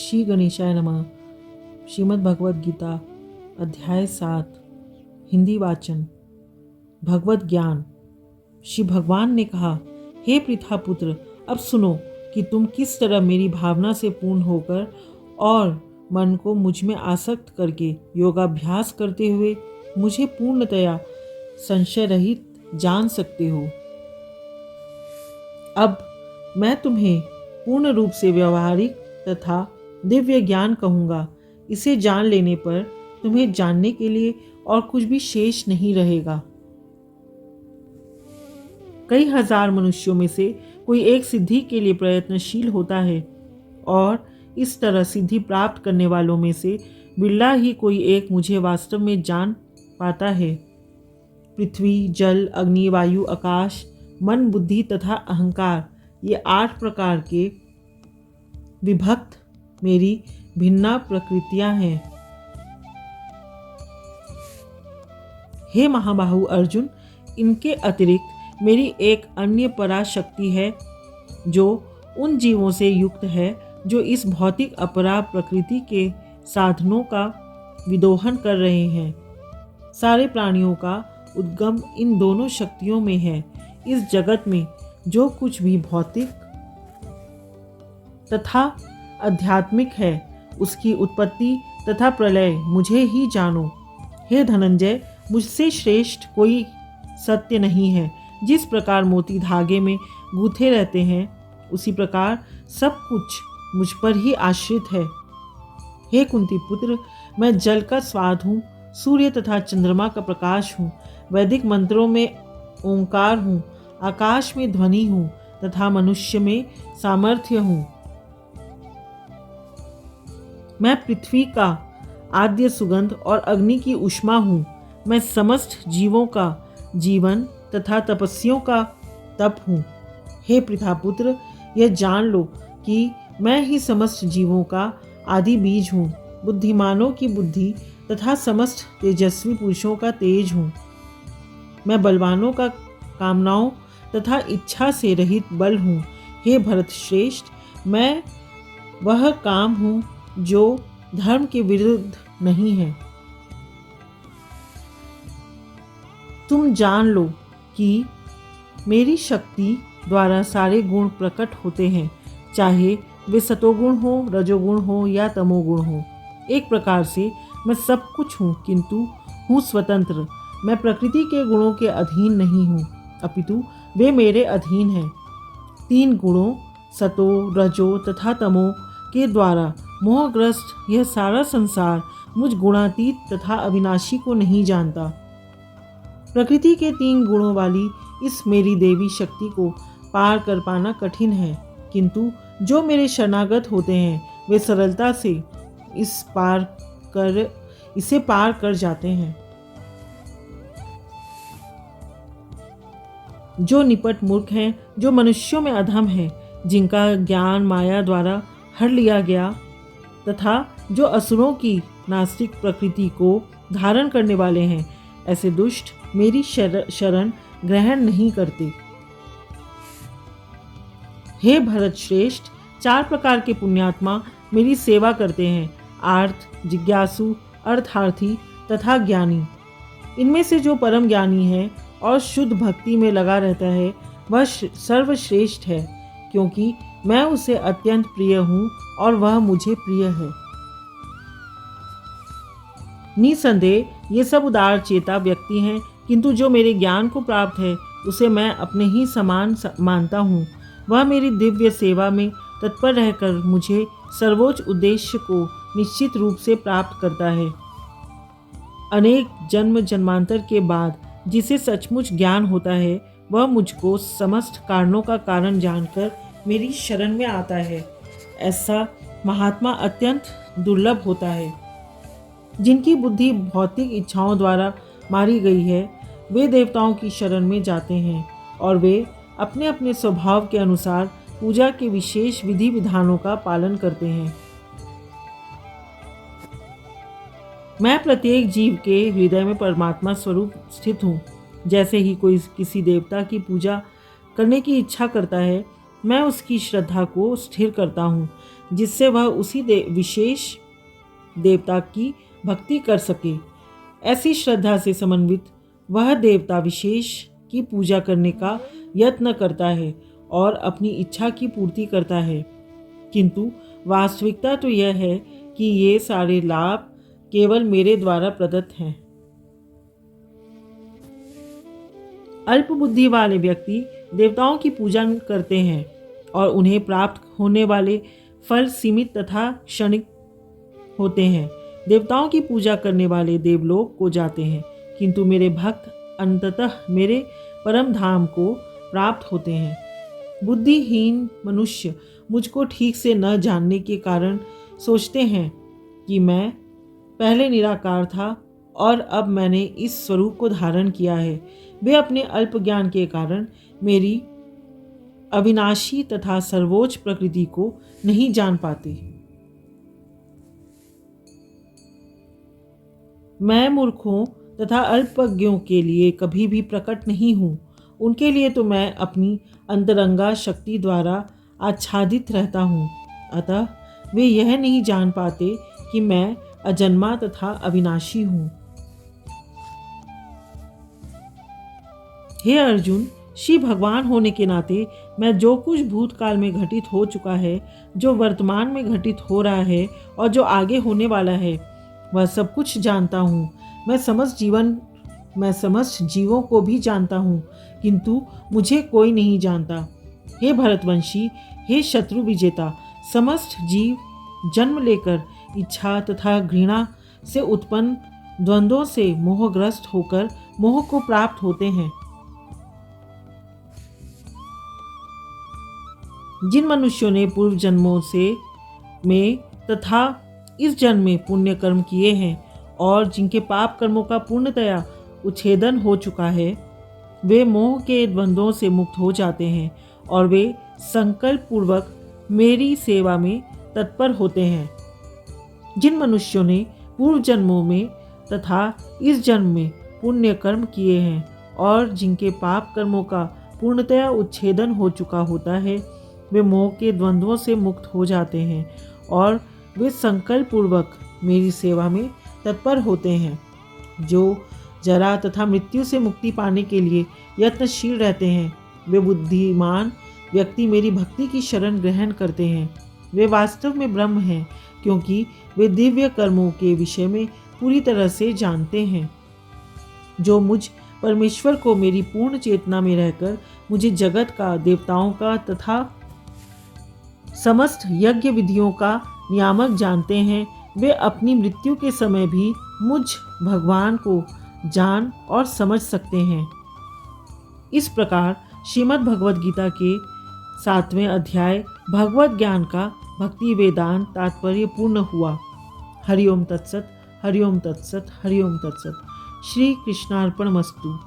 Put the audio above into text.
श्री गणेशाय नमः। श्रीमद् भगवद गीता अध्याय 7 हिंदी वाचन। भगवत ज्ञान। श्री भगवान ने कहा, हे पृथा पुत्र, अब सुनो कि तुम किस तरह मेरी भावना से पूर्ण होकर और मन को मुझ में आसक्त करके योगाभ्यास करते हुए मुझे पूर्णतया संशय रहित जान सकते हो। अब मैं तुम्हें पूर्ण रूप से व्यवहारिक तथा दिव्य ज्ञान कहूँगा। इसे जान लेने पर तुम्हें जानने के लिए और कुछ भी शेष नहीं रहेगा। कई हजार मनुष्यों में से कोई एक सिद्धि के लिए प्रयत्नशील होता है और इस तरह सिद्धि प्राप्त करने वालों में से बिरला ही कोई एक मुझे वास्तव में जान पाता है। पृथ्वी, जल, अग्नि, वायु, आकाश, मन, बुद्धि तथा अहंकार, ये 8 प्रकार के विभक्त मेरी भिन्ना प्रकृतियां हैं। हे महाबाहु अर्जुन, इनके अतिरिक्त मेरी एक अन्य पराशक्ति है जो उन जीवों से युक्त है जो इस भौतिक अपरा प्रकृति के साधनों का विदोहन कर रहे हैं। सारे प्राणियों का उद्गम इन दोनों शक्तियों में है। इस जगत में जो कुछ भी भौतिक तथा आध्यात्मिक है उसकी उत्पत्ति तथा प्रलय मुझे ही जानो। हे धनंजय, मुझसे श्रेष्ठ कोई सत्य नहीं है। जिस प्रकार मोती धागे में गूंथे रहते हैं उसी प्रकार सब कुछ मुझ पर ही आश्रित है। हे कुंती पुत्र, मैं जल का स्वाद हूँ, सूर्य तथा चंद्रमा का प्रकाश हूँ, वैदिक मंत्रों में ओंकार हूँ, आकाश में ध्वनि हूँ तथा मनुष्य में सामर्थ्य हूँ। मैं पृथ्वी का आद्य सुगंध और अग्नि की ऊष्मा हूँ। मैं समस्त जीवों का जीवन तथा तपस्वियों का तप हूँ। हे पृथा पुत्र, यह जान लो कि मैं ही समस्त जीवों का आदि बीज हूँ, बुद्धिमानों की बुद्धि तथा समस्त तेजस्वी पुरुषों का तेज हूँ। मैं बलवानों का कामनाओं तथा इच्छा से रहित बल हूँ। हे भरत श्रेष्ठ, मैं वह काम हूँ जो धर्म के विरुद्ध नहीं है। तुम जान लो कि मेरी शक्ति द्वारा सारे गुण प्रकट होते हैं, चाहे वे सतोगुण हो, रजोगुण हो या तमोगुण हो। एक प्रकार से मैं सब कुछ हूँ, किंतु हूँ स्वतंत्र। मैं प्रकृति के गुणों के अधीन नहीं हूँ, अपितु वे मेरे अधीन हैं। 3 गुणों सतो, रजो तथा तमो के द्वारा मोहग्रस्त यह सारा संसार मुझ गुणातीत तथा अविनाशी को नहीं जानता। प्रकृति के 3 गुणों वाली इस मेरी देवी शक्ति को पार कर पाना कठिन है, किंतु जो मेरे शरणागत होते हैं वे सरलता से इसे पार कर जाते हैं। जो निपट मूर्ख हैं, जो मनुष्यों में अधम हैं, जिनका ज्ञान माया द्वारा हर लिया गया तथा जो असुरों की नास्तिक प्रकृति को धारण करने वाले हैं, ऐसे दुष्ट मेरी शरण ग्रहण नहीं करते। हे भरत श्रेष्ठ, 4 प्रकार के पुण्यात्मा मेरी सेवा करते हैं, आर्थ, जिज्ञासु, अर्थार्थी तथा ज्ञानी। इनमें से जो परम ज्ञानी है और शुद्ध भक्ति में लगा रहता है वह सर्वश्रेष्ठ है, क्योंकि मैं उसे अत्यंत प्रिय हूँ और वह मुझे प्रिय है। निसंदेह ये सब उदार चेता व्यक्ति हैं, किंतु जो मेरे ज्ञान को प्राप्त है उसे मैं अपने ही समान मानता हूँ। वह मेरी दिव्य सेवा में तत्पर रहकर मुझे सर्वोच्च उद्देश्य को निश्चित रूप से प्राप्त करता है। अनेक जन्म जन्मांतर के बाद जिसे सचमुच ज्ञान होता है वह मुझको समस्त कारणों का कारण जानकर मेरी शरण में आता है। ऐसा महात्मा अत्यंत दुर्लभ होता है। जिनकी बुद्धि भौतिक इच्छाओं द्वारा मारी गई है वे देवताओं की शरण में जाते हैं और वे अपने अपने स्वभाव के अनुसार पूजा के विशेष विधि विधानों का पालन करते हैं। मैं प्रत्येक जीव के हृदय में परमात्मा स्वरूप स्थित हूँ। जैसे ही कोई किसी देवता की पूजा करने की इच्छा करता है, मैं उसकी श्रद्धा को स्थिर करता हूँ। जिससे वह उसी विशेष देवता की भक्ति कर सके। ऐसी श्रद्धा से समन्वित वह देवता विशेष की पूजा करने का यत्न करता है और अपनी इच्छा की पूर्ति करता है, किंतु वास्तविकता तो यह है कि ये सारे लाभ केवल मेरे द्वारा प्रदत्त हैं। अल्प बुद्धि वाले व्यक्ति देवताओं की पूजा करते हैं और उन्हें प्राप्त होने वाले फल सीमित तथा क्षणिक होते हैं। देवताओं की पूजा करने वाले देवलोक को जाते हैं, किंतु मेरे भक्त अंततः मेरे परम धाम को प्राप्त होते हैं। बुद्धिहीन मनुष्य मुझको ठीक से न जानने के कारण सोचते हैं कि मैं पहले निराकार था और अब मैंने इस स्वरूप को धारण किया है। वे अपने अल्प ज्ञान के कारण मेरी अविनाशी तथा सर्वोच्च प्रकृति को नहीं जान पाते। मैं मूर्खों तथा अल्पज्ञों के लिए कभी भी प्रकट नहीं हूँ। उनके लिए तो मैं अपनी अंतरंगा शक्ति द्वारा आच्छादित रहता हूँ। अतः वे यह नहीं जान पाते कि मैं अजन्मा तथा अविनाशी हूँ। हे अर्जुन, श्री भगवान होने के नाते मैं जो कुछ भूतकाल में घटित हो चुका है, जो वर्तमान में घटित हो रहा है और जो आगे होने वाला है, वह सब कुछ जानता हूँ। मैं समस्त जीवों को भी जानता हूँ, किंतु मुझे कोई नहीं जानता। हे भरतवंशी, हे शत्रु विजेता, समस्त जीव जन्म लेकर इच्छा तथा घृणा से उत्पन्न द्वंद्वों से मोहग्रस्त होकर मोह को प्राप्त होते हैं। जिन मनुष्यों ने पूर्व जन्मों में तथा इस जन्म में पुण्य कर्म किए हैं और जिनके पाप कर्मों का पूर्णतया उच्छेदन हो चुका है, वे मोह के द्वंद्वों से मुक्त हो जाते हैं और वे संकल्प पूर्वक मेरी सेवा में तत्पर होते हैं। जिन मनुष्यों ने पूर्व जन्मों में तथा इस जन्म में पुण्य कर्म किए हैं और जिनके पाप कर्मों का पूर्णतया उच्छेदन हो चुका होता है, वे मोह के द्वंद्वों से मुक्त हो जाते हैं और वे संकल्प पूर्वक मेरी सेवा में तत्पर होते हैं। जो जरा तथा मृत्यु से मुक्ति पाने के लिए यत्नशील रहते हैं, वे बुद्धिमान व्यक्ति मेरी भक्ति की शरण ग्रहण करते हैं। वे वास्तव में ब्रह्म हैं, क्योंकि वे दिव्य कर्मों के विषय में पूरी तरह से जानते हैं। जो मुझ परमेश्वर को मेरी पूर्ण चेतना में रहकर मुझे जगत का, देवताओं का तथा समस्त यज्ञ विधियों का नियामक जानते हैं, वे अपनी मृत्यु के समय भी मुझ भगवान को जान और समझ सकते हैं। इस प्रकार श्रीमद् भगवद गीता के 7वें अध्याय भगवत ज्ञान का भक्ति वेदांत तात्पर्य पूर्ण हुआ। हरिओम तत्सत, हरिओम तत्सत, हरिओम तत्सत। श्री कृष्णार्पणमस्तु।